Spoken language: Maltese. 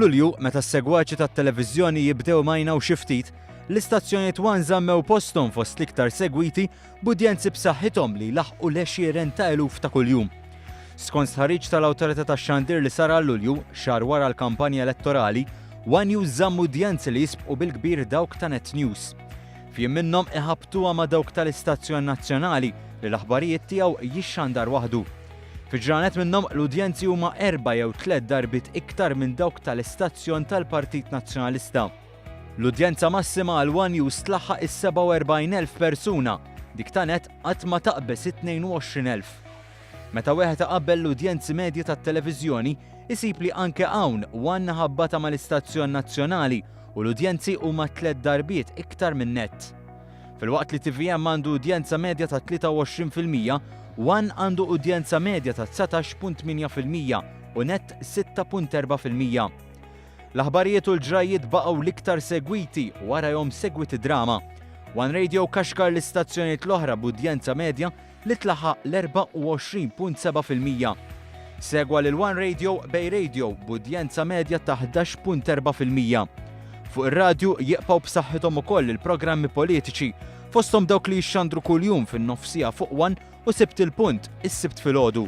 F'Lulju, meta s-segwaċi tat-televiżjoni jibdew majnaw xi ftit, l-istazzjonijiet One żammew posthom fost l-iktar segwiti b'udjenzi b'saħħithom li laħqu l-għexieren ta' eluf ta' kuljum. Skont ħariġ tal-Awtorità tax-Xandir li sar Lulju, xahar wara l-kampanja elettorali, One News żamm udjenzi li jisbqu bil-kbir dawk ta' Net News. Fien minnhom iħabtuha ma' dawk tal-Istazzjon Nazzjonali li l-aħbarijiet tiegħu jixxandar waħdu. Fi-ġranet minnhom l-udjenzi huma 4 jew 3 darbit iktar minn dawk tal-istazzjon tal-Partit Nazzjonalista. L-udjenza massima għal One News tlaħħaq is-47,000 persuna, dik ta' Net qatt ma taqbes 22,000. Meta wieħed iqabbel l-udjenzi medji tat-televiżjoni, isib li anke hawn One ħabbata mal-Istazzjon Nazzjonali u l-udjenzi huma 3 darbiet iktar minn Net. Fil-waqt li TVM għandu udjenza medja ta' 23%, One għandu udjenza medja ta' 19.8% u Net 6.4%. L-aħbarijiet u l-ġrajiet baqgħu l-iktar segwiti warahom segwiti drama. One Radio kaxkar l-istazzjonijiet l-oħra b'udjenza medja li tlaħħaq l-24.7%. Segwa lil One Radio Bay Radio b'udjenza medja ta' 11.4%. Fuq ir-radju jibqgħu b'saħħithom ukoll il-programmi politiċi fosthom dawk li jixxandru kuljum fin-nofsija fuq One u Sibt il-Punt is-Sibt filgħodu.